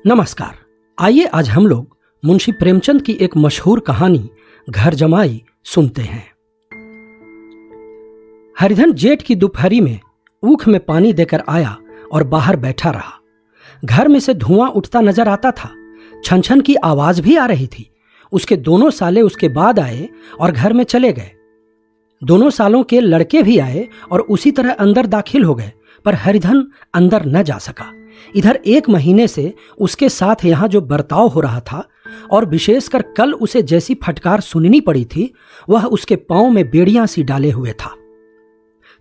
नमस्कार। आइए आज हम लोग मुंशी प्रेमचंद की एक मशहूर कहानी घर जमाई सुनते हैं। हरिधन जेठ की दोपहरी में ऊख में पानी देकर आया और बाहर बैठा रहा। घर में से धुआं उठता नजर आता था। छन छन की आवाज भी आ रही थी। उसके दोनों साले उसके बाद आए और घर में चले गए। दोनों सालों के लड़के भी आए और उसी तरह अंदर दाखिल हो गए, पर हरिधन अंदर न जा सका। इधर 1 महीने से उसके साथ यहाँ जो बर्ताव हो रहा था और विशेषकर कल उसे जैसी फटकार सुननी पड़ी थी, वह उसके पांव में बेड़ियां सी डाले हुए था।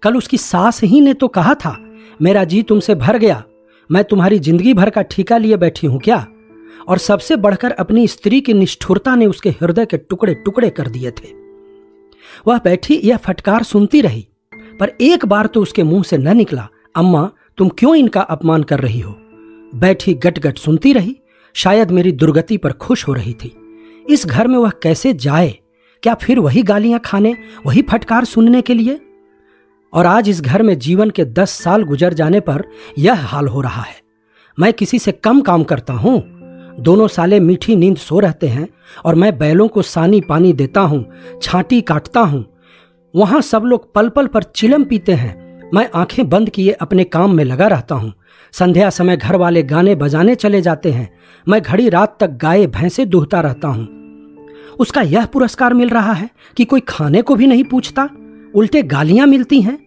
कल उसकी सास ही ने तो कहा था, मेरा जी तुमसे भर गया, मैं तुम्हारी जिंदगी भर का ठेका लिए बैठी हूं क्या। और सबसे बढ़कर अपनी स्त्री की निष्ठुरता ने उसके हृदय के टुकड़े टुकड़े कर दिए थे। वह बैठी यह फटकार सुनती रही, पर एक बार तो उसके मुंह से न निकला, अम्मा तुम क्यों इनका अपमान कर रही हो। बैठी गट सुनती रही। शायद मेरी दुर्गति पर खुश हो रही थी। इस घर में वह कैसे जाए? क्या फिर वही गालियां खाने, वही फटकार सुनने के लिए? और आज इस घर में जीवन के 10 साल गुजर जाने पर यह हाल हो रहा है। मैं किसी से कम काम करता हूं। दोनों साले मीठी नींद सो रहते हैं और मैं बैलों को सानी पानी देता हूं, छांटी काटता हूं। वहां सब लोग पल पल पर चिलम पीते हैं। मैं आंखें बंद किए अपने काम में लगा रहता हूं। संध्या समय घर वाले गाने बजाने चले जाते हैं। मैं घड़ी रात तक गाय भैंसे दूहता रहता हूं। उसका यह पुरस्कार मिल रहा है कि कोई खाने को भी नहीं पूछता, उल्टे गालियां मिलती हैं।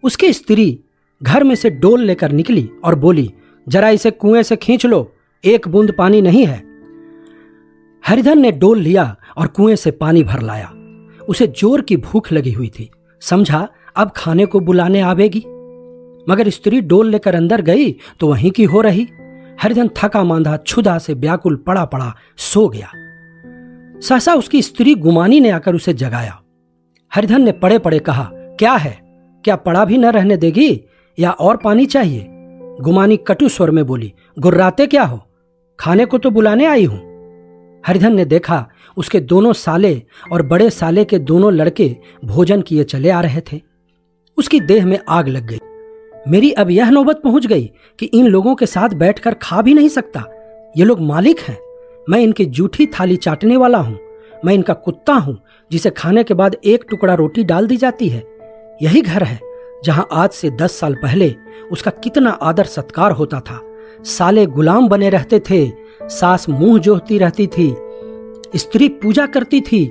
उसकी स्त्री घर में से डोल लेकर निकली और बोली, जरा इसे कुएं से खींच लो, 1 बूंद पानी नहीं है। हरिधन ने डोल लिया और कुएं से पानी भर लाया। उसे जोर की भूख लगी हुई थी। समझा अब खाने को बुलाने आवेगी, मगर स्त्री डोल लेकर अंदर गई तो वहीं की हो रही। हरिधन थका मांधा क्षुधा से व्याकुल पड़ा पड़ा सो गया। सहसा उसकी स्त्री गुमानी ने आकर उसे जगाया। हरिधन ने पड़े पड़े कहा, क्या है, क्या पड़ा भी न रहने देगी या और पानी चाहिए? गुमानी कटु स्वर में बोली, गुर्राते क्या हो, खाने को तो बुलाने आई हूं। हरिधन ने देखा उसके दोनों साले और बड़े साले के दोनों लड़के भोजन किए चले आ रहे थे। उसकी देह में आग लग गई। मेरी अब यह नौबत पहुंच गई कि इन लोगों के साथ बैठकर खा भी नहीं सकता। ये लोग मालिक हैं, मैं इनकी जूठी थाली चाटने वाला हूं। मैं इनका कुत्ता हूं जिसे खाने के बाद 1 टुकड़ा रोटी डाल दी जाती है। यही घर है जहां आज से 10 साल पहले उसका कितना आदर सत्कार होता था। साले गुलाम बने रहते थे, सास मुंह जोहती रहती थी, स्त्री पूजा करती थी।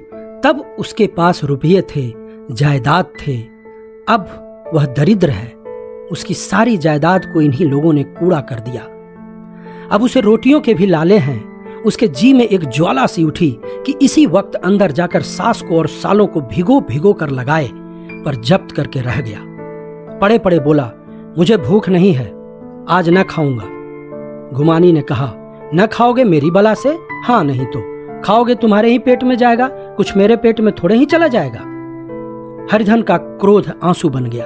तब उसके पास रुपये थे, जायदाद थे। अब वह दरिद्र है। उसकी सारी जायदाद को इन्हीं लोगों ने कूड़ा कर दिया। अब उसे रोटियों के भी लाले हैं। उसके जी में एक ज्वाला सी उठी कि इसी वक्त अंदर जाकर सास को और सालों को भिगो भिगो कर लगाए, पर जब्त करके रह गया। पड़े पड़े बोला, मुझे भूख नहीं है, आज न खाऊंगा। गुमानी ने कहा, न खाओगे मेरी बला से? हाँ, नहीं तो खाओगे तुम्हारे ही पेट में जाएगा, कुछ मेरे पेट में थोड़े ही चला जाएगा। हरिधन का क्रोध आंसू बन गया।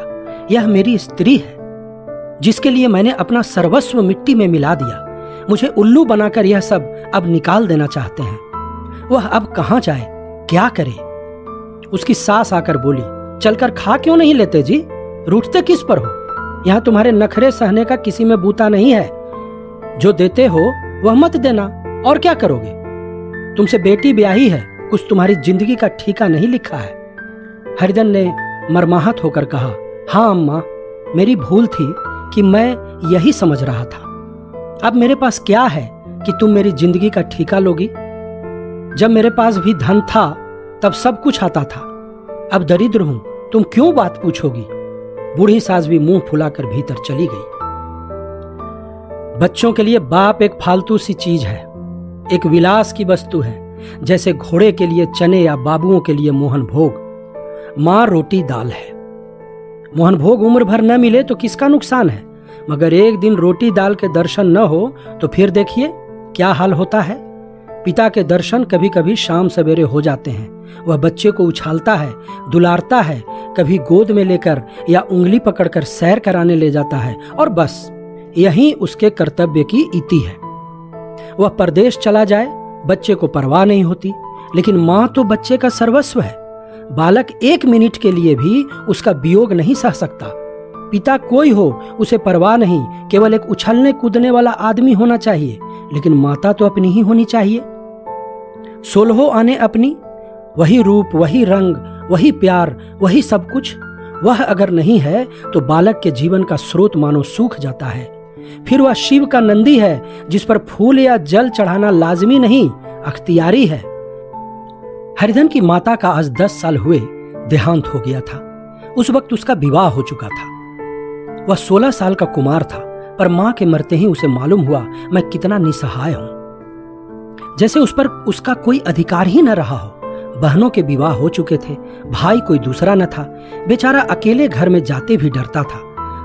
यह मेरी स्त्री है जिसके लिए मैंने अपना सर्वस्व मिट्टी में मिला दिया। मुझे उल्लू बनाकर यह सब अब निकाल देना चाहते हैं। वह अब कहां जाए, क्या करे? उसकी सास आकर बोली, चलकर खा क्यों नहीं लेते जी, रूठते किस पर हो? यहां तुम्हारे नखरे सहने का किसी में बूता नहीं है। जो देते हो वह मत देना, और क्या करोगे? तुमसे बेटी ब्याही है, कुछ तुम्हारी जिंदगी का ठीका नहीं लिखा है। हरिधन ने मरमाहत होकर कहा, हाँ अम्मा, मेरी भूल थी कि मैं यही समझ रहा था। अब मेरे पास क्या है कि तुम मेरी जिंदगी का ठीका लोगी? जब मेरे पास भी धन था तब सब कुछ आता था। अब दरिद्र हूं, तुम क्यों बात पूछोगी? बूढ़ी सास भी मुंह फुलाकर भीतर चली गई। बच्चों के लिए बाप एक फालतू सी चीज है, एक विलास की वस्तु है, जैसे घोड़े के लिए चने या बाबुओं के लिए मोहन भोग। मां रोटी दाल है। मोहन भोग उम्र भर न मिले तो किसका नुकसान है, मगर एक दिन रोटी दाल के दर्शन न हो तो फिर देखिए क्या हाल होता है। पिता के दर्शन कभी कभी शाम सवेरे हो जाते हैं। वह बच्चे को उछालता है, दुलारता है, कभी गोद में लेकर या उंगली पकड़कर सैर कराने ले जाता है, और बस यही उसके कर्तव्य की इति है। वह परदेश चला जाए, बच्चे को परवाह नहीं होती, लेकिन मां तो बच्चे का सर्वस्व है। बालक 1 मिनट के लिए भी उसका वियोग नहीं सह सकता। पिता कोई हो उसे परवाह नहीं, केवल एक उछलने कूदने वाला आदमी होना चाहिए। लेकिन माता तो अपनी ही होनी चाहिए। 16 आने अपनी, वही रूप, वही रंग, वही प्यार, वही सब कुछ। वह अगर नहीं है तो बालक के जीवन का स्रोत मानो सूख जाता है। फिर वह शिव का नंदी है जिस पर फूल या जल चढ़ाना लाजमी नहीं, अख्तियारी है। हरिधन की माता का आज 10 साल हुए देहांत हो गया था। उस वक्त उसका विवाह हो चुका था। वह 16 साल का कुमार था, पर मां के मरते ही उसे मालूम हुआ मैं कितना निसहाय हूं, जैसे उस पर उसका कोई अधिकार ही न रहा हो। बहनों के विवाह हो चुके थे, भाई कोई दूसरा न था। बेचारा अकेले घर में जाते भी डरता था।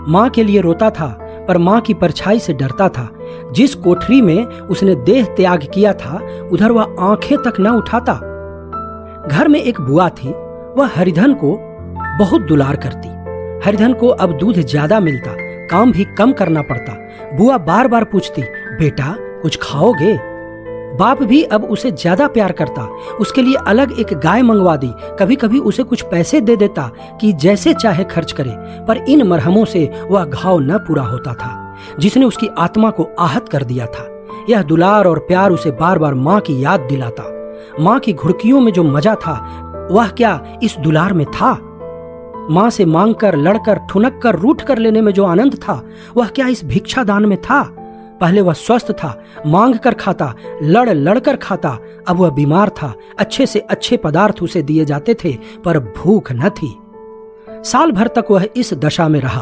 मां के लिए रोता था, पर मां की परछाई से डरता था। जिस कोठरी में उसने देह त्याग किया था, उधर वह आंखें तक न उठाता। घर में एक बुआ थी, वह हरिधन को बहुत दुलार करती। हरिधन को अब दूध ज्यादा मिलता, काम भी कम करना पड़ता। बुआ बार बार पूछती, बेटा कुछ खाओगे? बाप भी अब उसे ज्यादा प्यार करता, उसके लिए अलग एक गाय मंगवा दी। कभी कभी उसे कुछ पैसे दे देता कि जैसे चाहे खर्च करे, पर इन मरहमों से वह घाव न पूरा होता था जिसने उसकी आत्मा को आहत कर दिया था। यह दुलार और प्यार उसे बार बार मां की याद दिलाता। मां की घुड़कियों में जो मजा था, वह क्या इस दुलार में था? मां से मांगकर, लड़कर, ठुनक कर, रूठ कर लेने में जो आनंद था, वह क्या इस भिक्षा दान में था? पहले वह स्वस्थ था, मांग कर खाता, लड़ लड़ कर खाता। अब वह बीमार था, अच्छे से अच्छे पदार्थ उसे दिए जाते थे, पर भूख न थी। साल भर तक वह इस दशा में रहा।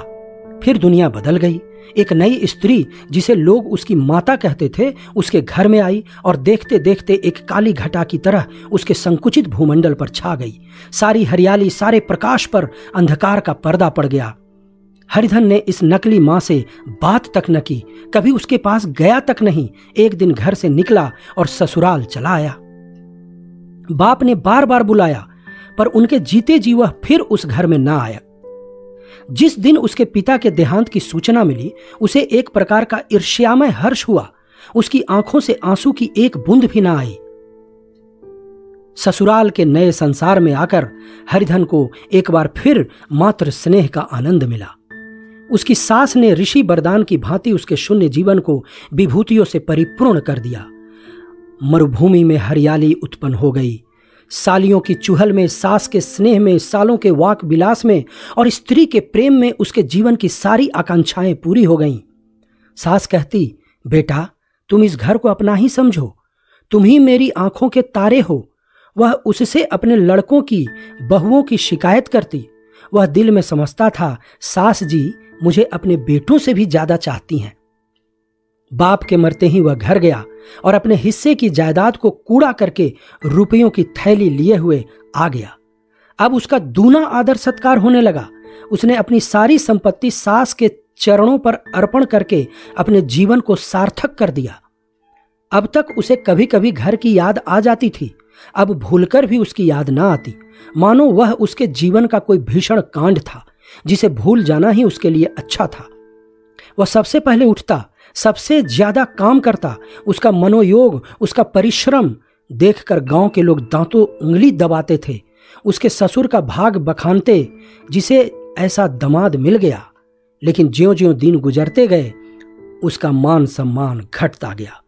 फिर दुनिया बदल गई। एक नई स्त्री, जिसे लोग उसकी माता कहते थे, उसके घर में आई और देखते देखते एक काली घटा की तरह उसके संकुचित भूमंडल पर छा गई। सारी हरियाली, सारे प्रकाश पर अंधकार का पर्दा पड़ गया। हरिधन ने इस नकली मां से बात तक न की, कभी उसके पास गया तक नहीं। एक दिन घर से निकला और ससुराल चला आया। बाप ने बार बार बुलाया, पर उनके जीते जी वह फिर उस घर में न आया। जिस दिन उसके पिता के देहांत की सूचना मिली, उसे एक प्रकार का ईर्ष्यामय हर्ष हुआ। उसकी आंखों से आंसू की एक बूंद भी ना आई। ससुराल के नए संसार में आकर हरिधन को एक बार फिर मातृ स्नेह का आनंद मिला। उसकी सास ने ऋषि वरदान की भांति उसके शून्य जीवन को विभूतियों से परिपूर्ण कर दिया। मरुभूमि में हरियाली उत्पन्न हो गई। सालियों की चुहल में, सास के स्नेह में, सालों के वाक विलास में और स्त्री के प्रेम में उसके जीवन की सारी आकांक्षाएं पूरी हो गईं। सास कहती, बेटा तुम इस घर को अपना ही समझो, तुम ही मेरी आंखों के तारे हो। वह उससे अपने लड़कों की, बहुओं की शिकायत करती। वह दिल में समझता था, सास जी मुझे अपने बेटों से भी ज्यादा चाहती हैं। बाप के मरते ही वह घर गया और अपने हिस्से की जायदाद को कूड़ा करके रुपयों की थैली लिए हुए आ गया। अब उसका दूना आदर सत्कार होने लगा। उसने अपनी सारी संपत्ति सास के चरणों पर अर्पण करके अपने जीवन को सार्थक कर दिया। अब तक उसे कभी कभी घर की याद आ जाती थी, अब भूलकर भी उसकी याद ना आती, मानो वह उसके जीवन का कोई भीषण कांड था जिसे भूल जाना ही उसके लिए अच्छा था। वह सबसे पहले उठता, सबसे ज्यादा काम करता। उसका मनोयोग, उसका परिश्रम देखकर गांव के लोग दांतों उंगली दबाते थे। उसके ससुर का भाग बखानते, जिसे ऐसा दामाद मिल गया। लेकिन ज्यों-ज्यों दिन गुजरते गए, उसका मान सम्मान घटता गया।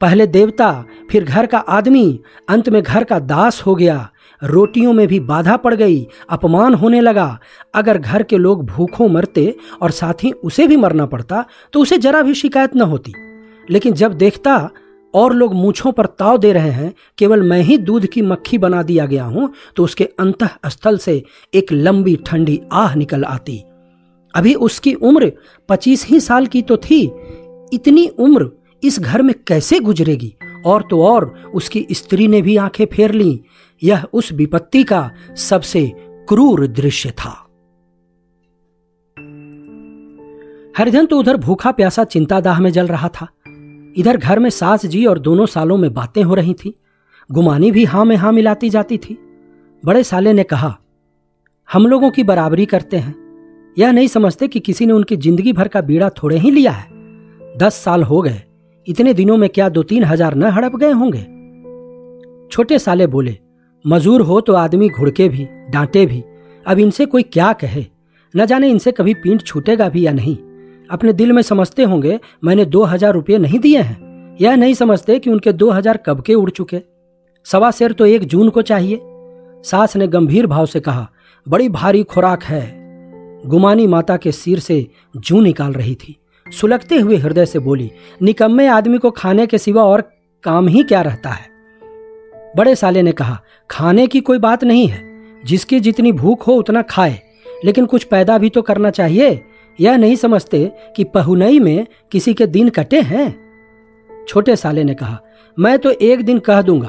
पहले देवता, फिर घर का आदमी, अंत में घर का दास हो गया। रोटियों में भी बाधा पड़ गई, अपमान होने लगा। अगर घर के लोग भूखों मरते और साथ ही उसे भी मरना पड़ता तो उसे जरा भी शिकायत न होती। लेकिन जब देखता और लोग मूंछों पर ताव दे रहे हैं, केवल मैं ही दूध की मक्खी बना दिया गया हूं, तो उसके अंतःस्थल से एक लंबी ठंडी आह निकल आती। अभी उसकी उम्र 25 ही साल की तो थी। इतनी उम्र इस घर में कैसे गुजरेगी? और तो और उसकी स्त्री ने भी आंखें फेर लीं। यह उस विपत्ति का सबसे क्रूर दृश्य था। हरिधन तो उधर भूखा प्यासा चिंतादाह में जल रहा था। इधर घर में सास जी और दोनों सालों में बातें हो रही थी। गुमानी भी हां में हां मिलाती जाती थी। बड़े साले ने कहा, हम लोगों की बराबरी करते हैं, यह नहीं समझते कि किसी ने उनकी जिंदगी भर का बीड़ा थोड़े ही लिया है। 10 साल हो गए, इतने दिनों में क्या 2-3 हजार न हड़प गए होंगे? छोटे साले बोले, मजूर हो तो आदमी घुड़के भी, डांटे भी। अब इनसे कोई क्या कहे, न जाने इनसे कभी पीठ छूटेगा भी या नहीं। अपने दिल में समझते होंगे मैंने 2000 रुपये नहीं दिए हैं, यह नहीं समझते कि उनके 2000 कब के उड़ चुके। 1.25 सेर तो 1 जून को चाहिए। सास ने गंभीर भाव से कहा, बड़ी भारी खुराक है। गुमानी माता के सिर से जूं निकाल रही थी। सुलगते हुए हृदय से बोली, निकम्मे आदमी को खाने के सिवा और काम ही क्या रहता है। बड़े साले ने कहा, खाने की कोई बात नहीं है, जिसकी जितनी भूख हो उतना खाए, लेकिन कुछ पैदा भी तो करना चाहिए। यह नहीं समझते कि पहुनई में किसी के दिन कटे हैं। छोटे साले ने कहा, मैं तो एक दिन कह दूंगा,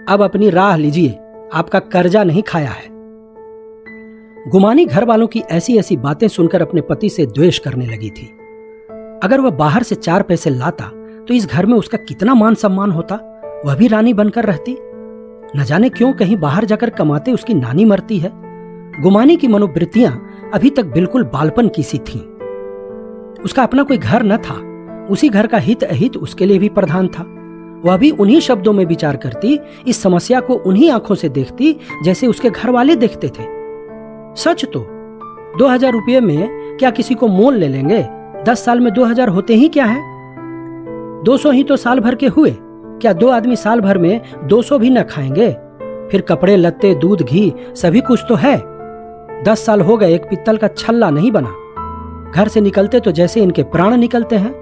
अब अपनी राह लीजिए, आपका कर्जा नहीं खाया है। गुमानी घर वालों की ऐसी ऐसी बातें सुनकर अपने पति से द्वेष करने लगी थी। अगर वह बाहर से 4 पैसे लाता तो इस घर में उसका कितना मान सम्मान होता, वह भी रानी बनकर रहती। न जाने क्यों कहीं बाहर जाकर कमाते उसकी नानी मरती है। गुमानी की मनोवृत्तियां अभी तक बिल्कुल बालपन की सी थीं। उसका अपना कोई घर न था, उसी घर का हित अहित उसके लिए भी प्रधान था। वह भी उन्हीं शब्दों में विचार करती, इस समस्या को उन्हीं आंखों से देखती जैसे उसके घर वाले देखते थे। सच तो 2000 रुपये में क्या किसी को मोल ले लेंगे? 10 साल में 2000 होते ही क्या है? 200 ही तो साल भर के हुए। क्या 2 आदमी साल भर में 200 भी न खाएंगे? फिर कपड़े लत्ते दूध घी सभी कुछ तो है। 10 साल हो गए, एक पित्तल का छल्ला नहीं बना। घर से निकलते तो जैसे इनके प्राण निकलते हैं।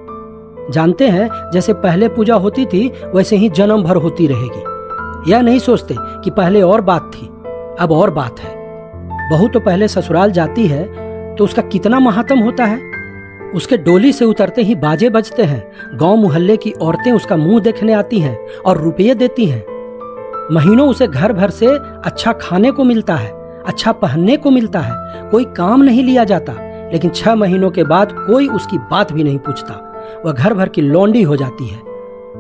जानते हैं जैसे पहले पूजा होती थी वैसे ही जन्म भर होती रहेगी। यह नहीं सोचते कि पहले और बात थी, अब और बात है। बहू तो पहले ससुराल जाती है तो उसका कितना महात्म होता है। उसके डोली से उतरते ही बाजे बजते हैं, गांव मोहल्ले की औरतें उसका मुंह देखने आती हैं और रुपये देती हैं। महीनों उसे घर भर से अच्छा खाने को मिलता है, अच्छा पहनने को मिलता है, कोई काम नहीं लिया जाता। लेकिन 6 महीनों के बाद कोई उसकी बात भी नहीं पूछता, वह घर भर की लौंडी हो जाती है।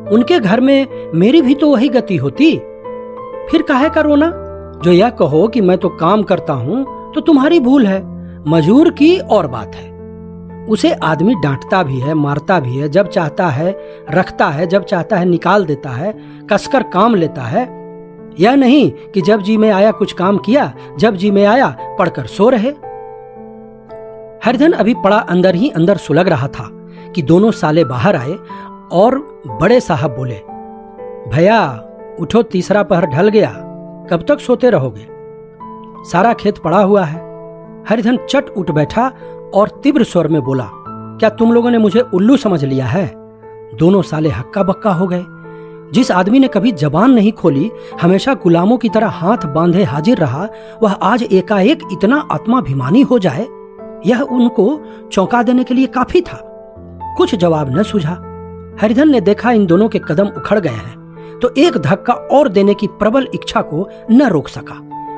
उनके घर में मेरी भी तो वही गति होती। फिर काहे का रोना? जो यह कहो कि मैं तो काम करता हूं तो तुम्हारी भूल है, मजूर की और बात है। उसे आदमी डांटता भी है, मारता भी है, जब चाहता है रखता है, जब चाहता है निकाल देता है, कसकर काम लेता है। यह नहीं कि जब जी में आया कुछ काम किया, जब जी में आया पढ़कर सो रहे। हरिधन अभी पड़ा अंदर ही अंदर सुलग रहा था कि दोनों साले बाहर आए और बड़े साहब बोले, भैया उठो, तीसरा पहर ढल गया, कब तक सोते रहोगे? सारा खेत पड़ा हुआ है। हरिधन चट उठ बैठा और तीव्र स्वर में बोला, क्या तुम लोगों ने मुझे उल्लू समझ लिया है? दोनों साले हक्का बक्का हो गए। जिस आदमी ने कभी जबान नहीं खोली, हमेशा गुलामों की तरह हाथ बांधे हाजिर रहा, वह आज एकाएक इतना आत्माभिमानी हो जाए, यह उनको चौंका देने के लिए काफी था। कुछ जवाब न सूझा। हरिधन ने देखा इन दोनों के कदम उखड़ गए हैं तो एक धक्का और देने की प्रबल इच्छा को न रोक सका।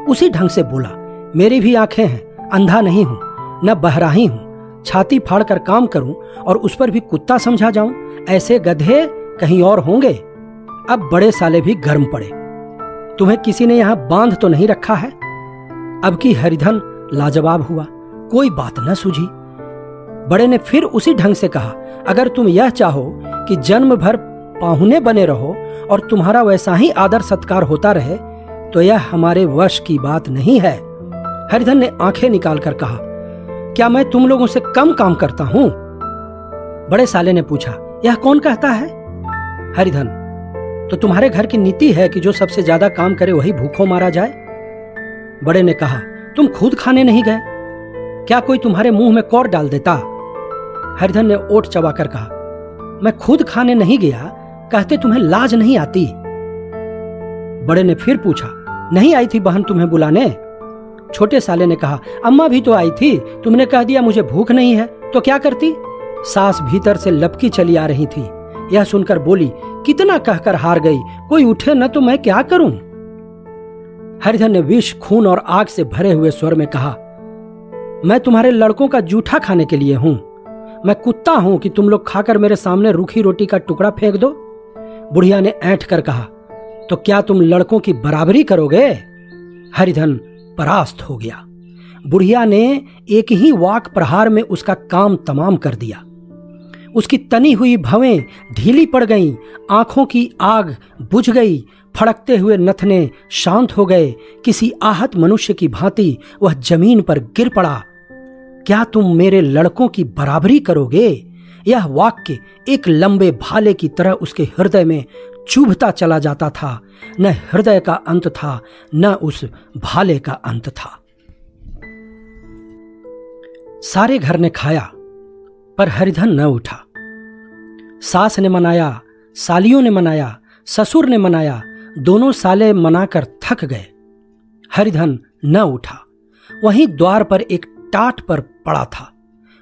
उसी ढंग से बोला, मेरी भी आंखें हैं, अंधा नहीं हूं, न बहराही हूं। छाती फाड़कर काम करूं और उस पर भी कुत्ता समझा जाऊं, ऐसे गधे कहीं और होंगे। अब बड़े साले भी गर्म पड़े, तुम्हें किसी ने यहां बांध तो नहीं रखा है? अब की हरिधन लाजवाब हुआ, कोई बात न सूझी। बड़े ने फिर उसी ढंग से कहा, अगर तुम यह चाहो कि जन्म भर पाहुने बने रहो और तुम्हारा वैसा ही आदर सत्कार होता रहे तो यह हमारे वश की बात नहीं है। हरिधन ने आंखें निकालकर कहा, क्या मैं तुम लोगों से कम काम करता हूं? बड़े साले ने पूछा, यह कौन कहता है? हरिधन, तो तुम्हारे घर की नीति है कि जो सबसे ज्यादा काम करे वही भूखों मारा जाए। बड़े ने कहा, तुम खुद खाने नहीं गए, क्या कोई तुम्हारे मुंह में कौर डाल देता? हरिधन ने ओठ चबाकर कहा, मैं खुद खाने नहीं गया, कहते तुम्हें लाज नहीं आती? बड़े ने फिर पूछा, नहीं आई थी बहन तुम्हें बुलाने? छोटे साले ने कहा, अम्मा भी तो आई थी, तुमने कह दिया मुझे भूख नहीं है, तो क्या करती? सास भीतर से लपकी चली आ रही थी। यह सुनकर बोली, कितना कहकर हार गई, कोई उठे न तो मैं क्या करूं? हरिधन ने विष, खून और आग से भरे हुए स्वर में कहा, मैं तुम्हारे लड़कों का जूठा खाने के लिए हूं। मैं कुत्ता हूं कि तुम लोग खाकर मेरे सामने रूखी रोटी का टुकड़ा फेंक दो? बुढ़िया ने ऐंठ कर कहा, तो क्या तुम लड़कों की बराबरी करोगे? हरिधन परास्त हो गया। बुढ़िया ने एक ही वाक प्रहार में उसका काम तमाम कर दिया। उसकी तनी हुई भवें ढीली पड़ गईं, आंखों की आग बुझ गई, फड़कते हुए नथने शांत हो गए। किसी आहत मनुष्य की भांति वह जमीन पर गिर पड़ा। क्या तुम मेरे लड़कों की बराबरी करोगे? यह वाक्य एक लंबे भाले की तरह उसके हृदय में चुभता चला जाता था। न हृदय का अंत था, न उस भाले का अंत था। सारे घर ने खाया, पर हरिधन न उठा। सास ने मनाया, सालियों ने मनाया, ससुर ने मनाया, दोनों साले मनाकर थक गए। हरिधन न उठा। वहीं द्वार पर एक टाट पर पड़ा था।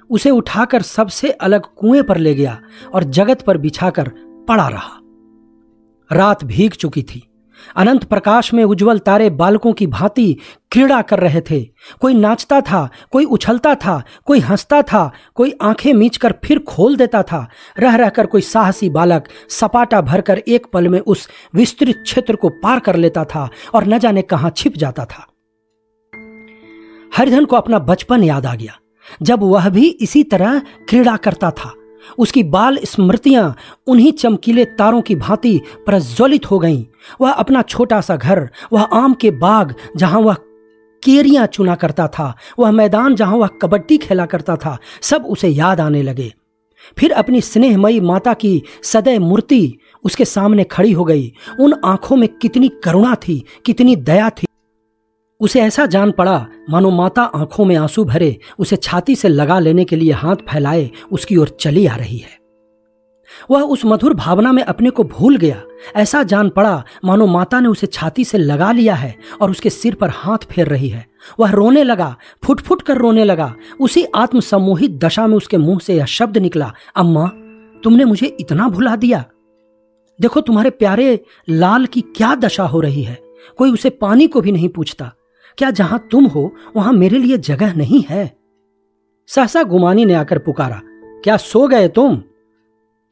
उसे उठाकर सबसे अलग कुएं पर ले गया और जगत पर बिछाकर पड़ा रहा। रात भीग चुकी थी। अनंत प्रकाश में उज्जवल तारे बालकों की भांति क्रीड़ा कर रहे थे। कोई नाचता था, कोई उछलता था, कोई हंसता था, कोई आंखें मीचकर फिर खोल देता था। रह रहकर कोई साहसी बालक सपाटा भरकर एक पल में उस विस्तृत क्षेत्र को पार कर लेता था और न जाने कहां छिप जाता था। हरिधन को अपना बचपन याद आ गया, जब वह भी इसी तरह क्रीड़ा करता था। उसकी बाल स्मृतियां उन्हीं चमकीले तारों की भांति प्रज्वलित हो गईं। वह अपना छोटा सा घर, वह आम के बाग जहां वह केरियां चुना करता था, वह मैदान जहां वह कबड्डी खेला करता था, सब उसे याद आने लगे। फिर अपनी स्नेहमयी माता की सदैव मूर्ति उसके सामने खड़ी हो गई। उन आंखों में कितनी करुणा थी, कितनी दया थी। उसे ऐसा जान पड़ा मानो माता आंखों में आंसू भरे उसे छाती से लगा लेने के लिए हाथ फैलाए उसकी ओर चली आ रही है। वह उस मधुर भावना में अपने को भूल गया। ऐसा जान पड़ा मानो माता ने उसे छाती से लगा लिया है और उसके सिर पर हाथ फेर रही है। वह रोने लगा, फुट फुट कर रोने लगा। उसी आत्मसम्मोहित दशा में उसके मुंह से यह शब्द निकला, अम्मा, तुमने मुझे इतना भुला दिया। देखो तुम्हारे प्यारे लाल की क्या दशा हो रही है। कोई उसे पानी को भी नहीं पूछता। क्या जहां तुम हो वहां मेरे लिए जगह नहीं है? सहसा गुमानी ने आकर पुकारा, क्या सो गए तुम?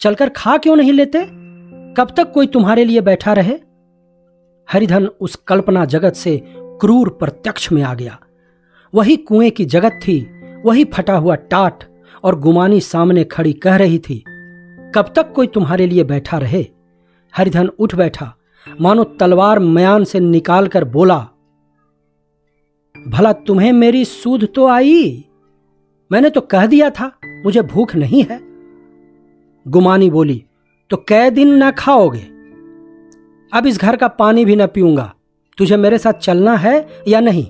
चलकर खा क्यों नहीं लेते? कब तक कोई तुम्हारे लिए बैठा रहे? हरिधन उस कल्पना जगत से क्रूर प्रत्यक्ष में आ गया। वही कुएं की जगत थी, वही फटा हुआ टाट, और गुमानी सामने खड़ी कह रही थी, कब तक कोई तुम्हारे लिए बैठा रहे? हरिधन उठ बैठा, मानो तलवार म्यान से निकालकर बोला, भला तुम्हें मेरी सूध तो आई? मैंने तो कह दिया था मुझे भूख नहीं है। गुमानी बोली, तो कै दिन न खाओगे? अब इस घर का पानी भी न पीऊंगा। तुझे मेरे साथ चलना है या नहीं?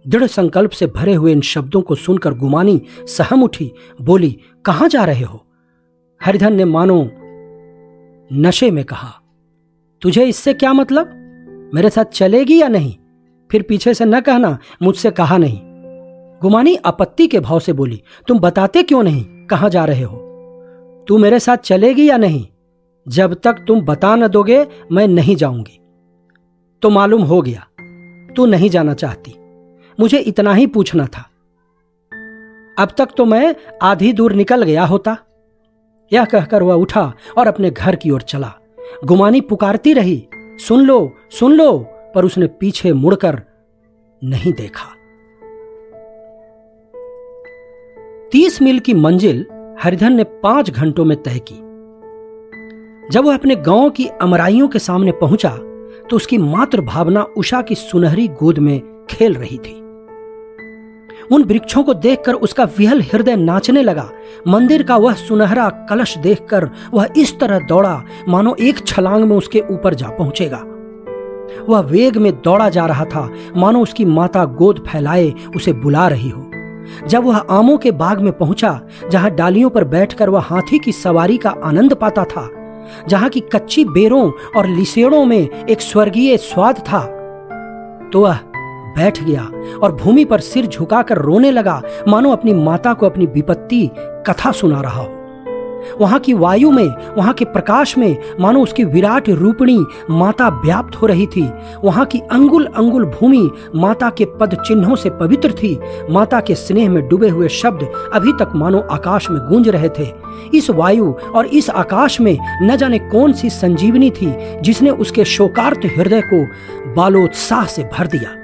दृढ़ संकल्प से भरे हुए इन शब्दों को सुनकर गुमानी सहम उठी, बोली, कहां जा रहे हो? हरिधन ने मानो नशे में कहा, तुझे इससे क्या मतलब? मेरे साथ चलेगी या नहीं? फिर पीछे से न कहना मुझसे कहा नहीं। गुमानी आपत्ति के भाव से बोली, तुम बताते क्यों नहीं कहां जा रहे हो? तू मेरे साथ चलेगी या नहीं? जब तक तुम बता न दोगे मैं नहीं जाऊंगी। तो मालूम हो गया तू नहीं जाना चाहती। मुझे इतना ही पूछना था। अब तक तो मैं आधी दूर निकल गया होता। यह कहकर वह उठा और अपने घर की ओर चला। गुमानी पुकारती रही, सुन लो सुन लो, पर उसने पीछे मुड़कर नहीं देखा। 30 मील की मंजिल हरिधन ने 5 घंटों में तय की। जब वह अपने गांव की अमराइयों के सामने पहुंचा तो उसकी मातृ भावना उषा की सुनहरी गोद में खेल रही थी। उन वृक्षों को देखकर उसका विहल हृदय नाचने लगा। मंदिर का वह सुनहरा कलश देखकर वह इस तरह दौड़ा मानो एक छलांग में उसके ऊपर जा पहुंचेगा। वह वेग में दौड़ा जा रहा था मानो उसकी माता गोद फैलाए उसे बुला रही हो। जब वह आमों के बाग में पहुंचा, जहां डालियों पर बैठकर वह हाथी की सवारी का आनंद पाता था, जहां की कच्ची बेरों और लिसेड़ों में एक स्वर्गीय स्वाद था, तो वह बैठ गया और भूमि पर सिर झुकाकर रोने लगा मानो अपनी माता को अपनी विपत्ति कथा सुना रहा हो। वहां की वायु में, वहां के प्रकाश में मानो उसकी विराट रूपिणी माता व्याप्त हो रही थी। वहां की अंगुल अंगुल भूमि माता के पद चिन्हों से पवित्र थी। माता के स्नेह में डूबे हुए शब्द अभी तक मानो आकाश में गूंज रहे थे। इस वायु और इस आकाश में न जाने कौन सी संजीवनी थी जिसने उसके शोकार्त हृदय को बालोत्साह से भर दिया।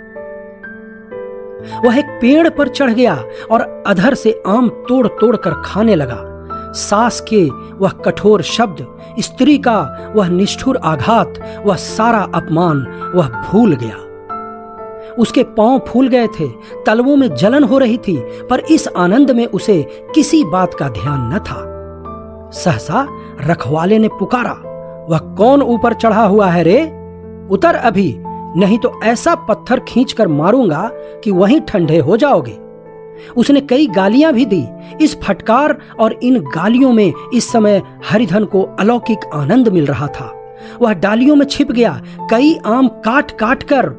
वह एक पेड़ पर चढ़ गया और अधर से आम तोड़ तोड़ कर खाने लगा। सास के वह कठोर शब्द, स्त्री का वह निष्ठुर आघात, वह सारा अपमान वह भूल गया। उसके पांव फूल गए थे, तलवों में जलन हो रही थी, पर इस आनंद में उसे किसी बात का ध्यान न था। सहसा रखवाले ने पुकारा, वह कौन ऊपर चढ़ा हुआ है रे? उतर अभी, नहीं तो ऐसा पत्थर खींचकर मारूंगा कि वहीं ठंडे हो जाओगे। उसने कई गालियां भी दी। इस फटकार और इन गालियों में इस समय हरिधन को अलौकिक आनंद मिल रहा था। वह डालियों में छिप गया, कई आम काट काट कर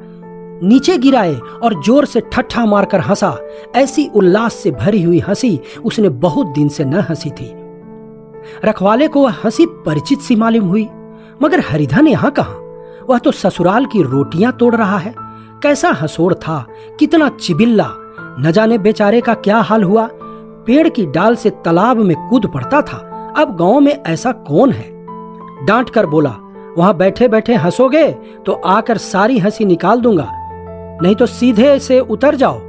नीचे गिराए और जोर से ठट्ठा मारकर हंसा। ऐसी उल्लास से भरी हुई हंसी उसने बहुत दिन से न हंसी थी। रखवाले को वह हंसी परिचित सी मालूम हुई, मगर हरिधन यहां कहां? वह तो ससुराल की रोटियां तोड़ रहा है। कैसा हंसोड़ था, कितना चिबिल्ला! न जाने बेचारे का क्या हाल हुआ। पेड़ की डाल से तालाब में कूद पड़ता था। अब गांव में ऐसा कौन है? डांट कर बोला, वहां बैठे बैठे हंसोगे तो आकर सारी हंसी निकाल दूंगा, नहीं तो सीधे से उतर जाओ।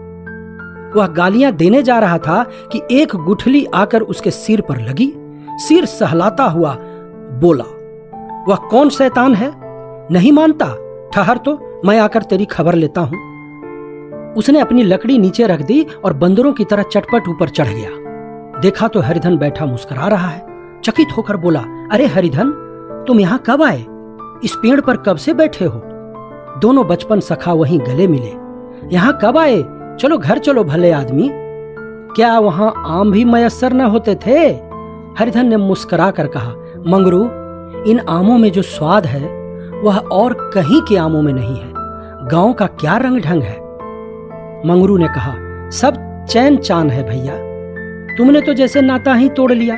वह गालियां देने जा रहा था कि एक गुठली आकर उसके सिर पर लगी। सिर सहलाता हुआ बोला, वह कौन शैतान है? नहीं मानता? ठहर तो, मैं आकर तेरी खबर लेता हूं। उसने अपनी लकड़ी नीचे रख दी और बंदरों की तरह चटपट ऊपर चढ़ गया। देखा तो हरिधन बैठा मुस्कुरा रहा है। चकित होकर बोला, अरे हरिधन, तुम यहां कब आए? इस पेड़ पर कब से बैठे हो? दोनों बचपन सखा वहीं गले मिले। यहां कब आए? चलो घर चलो भले आदमी। क्या वहां आम भी मयस्सर न होते थे? हरिधन ने मुस्कुरा कर कहा, मंगरू, इन आमों में जो स्वाद है वह और कहीं के आमों में नहीं है। गांव का क्या रंग ढंग है। मंगरू ने कहा, सब चैन चान है भैया, तुमने तो जैसे नाता ही तोड़ लिया।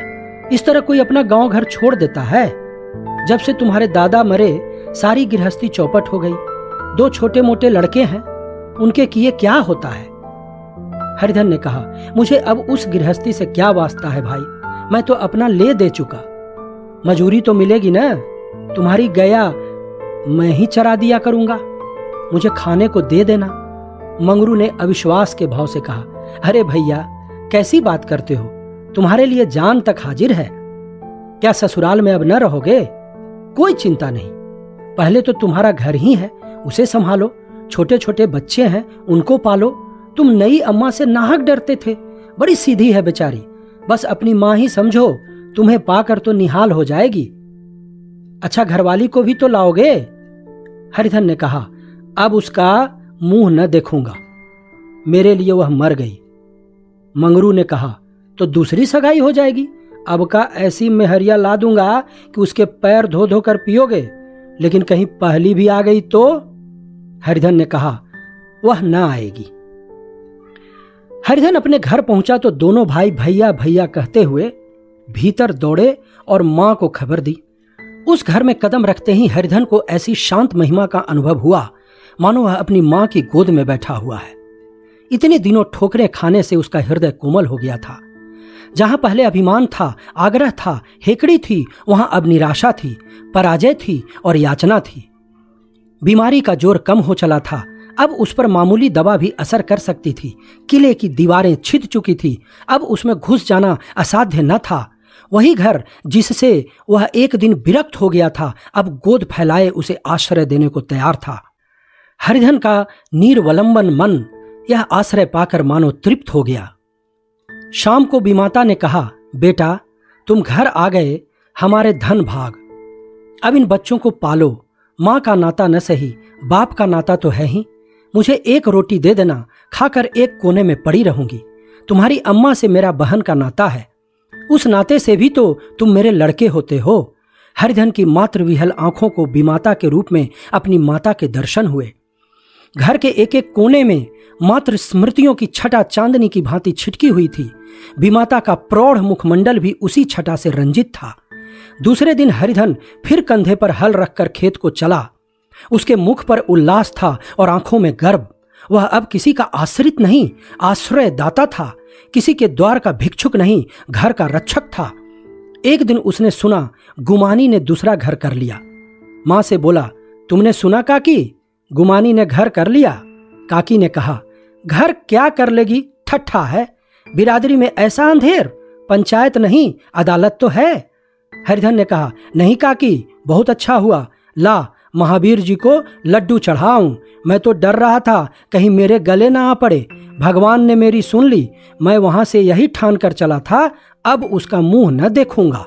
इस तरह कोई अपना गांव घर छोड़ देता है? जब से तुम्हारे दादा मरे सारी गृहस्थी चौपट हो गई। 2 छोटे मोटे लड़के हैं, उनके किए क्या होता है? हरिधन ने कहा, मुझे अब उस गृहस्थी से क्या वास्ता है भाई, मैं तो अपना ले दे चुका। मजूरी तो मिलेगी ना, तुम्हारी गया मैं ही चरा दिया करूंगा, मुझे खाने को दे देना। मंगरू ने अविश्वास के भाव से कहा, अरे भैया कैसी बात करते हो, तुम्हारे लिए जान तक हाजिर है। क्या ससुराल में अब न रहोगे? कोई चिंता नहीं, पहले तो तुम्हारा घर ही है, उसे संभालो। छोटे छोटे बच्चे हैं, उनको पालो। तुम नई अम्मा से नाहक डरते थे, बड़ी सीधी है बेचारी, बस अपनी माँ ही समझो, तुम्हें पाकर तो निहाल हो जाएगी। अच्छा घरवाली को भी तो लाओगे? हरिधन ने कहा, अब उसका मुंह न देखूंगा, मेरे लिए वह मर गई। मंगरू ने कहा, तो दूसरी सगाई हो जाएगी। अब का ऐसी मेहरिया ला दूंगा कि उसके पैर धो धो कर पियोगे, लेकिन कहीं पहली भी आ गई तो? हरिधन ने कहा, वह न आएगी। हरिधन अपने घर पहुंचा तो दोनों भाई भैया भैया कहते हुए भीतर दौड़े और मां को खबर दी। उस घर में कदम रखते ही हरिधन को ऐसी शांत महिमा का अनुभव हुआ मानो वह अपनी मां की गोद में बैठा हुआ है। इतने दिनों ठोकरें खाने से उसका हृदय कोमल हो गया था। जहां पहले अभिमान था, आग्रह था, हेकड़ी थी, वहां अब निराशा थी, पराजय थी और याचना थी। बीमारी का जोर कम हो चला था, अब उस पर मामूली दवा भी असर कर सकती थी। किले की दीवारें छिद चुकी थी, अब उसमें घुस जाना असाध्य न था। वही घर जिससे वह एक दिन विरक्त हो गया था, अब गोद फैलाए उसे आश्रय देने को तैयार था। हरिधन का निरवलंबन मन यह आश्रय पाकर मानो तृप्त हो गया। शाम को बीमाता ने कहा, बेटा तुम घर आ गए, हमारे धन भाग। अब इन बच्चों को पालो, मां का नाता न सही, बाप का नाता तो है ही। मुझे एक रोटी दे देना, खाकर एक कोने में पड़ी रहूंगी। तुम्हारी अम्मा से मेरा बहन का नाता है, उस नाते से भी तो तुम मेरे लड़के होते हो। हरिधन की मातृविहल आंखों को बीमाता के रूप में अपनी माता के दर्शन हुए। घर के एक एक कोने में मात्र स्मृतियों की छटा चांदनी की भांति छिटकी हुई थी। बीमाता का प्रौढ़ मुखमंडल भी उसी छटा से रंजित था। दूसरे दिन हरिधन फिर कंधे पर हल रखकर खेत को चला। उसके मुख पर उल्लास था और आंखों में गर्व। वह अब किसी का आश्रित नहीं, आश्रय दाता था। किसी के द्वार का भिक्षुक नहीं, घर का रक्षक था। एक दिन उसने सुना गुमानी ने दूसरा घर कर लिया। मां से बोला, तुमने सुना काकी, गुमानी ने घर कर लिया? काकी ने कहा, घर क्या कर लेगी, ठट्ठा है। बिरादरी में ऐसा अंधेर, पंचायत नहीं अदालत तो है। हरिधन ने कहा, नहीं काकी, बहुत अच्छा हुआ, ला महावीर जी को लड्डू चढ़ाऊं। मैं तो डर रहा था कहीं मेरे गले ना आ पड़े। भगवान ने मेरी सुन ली। मैं वहां से यही ठान कर चला था, अब उसका मुंह न देखूंगा।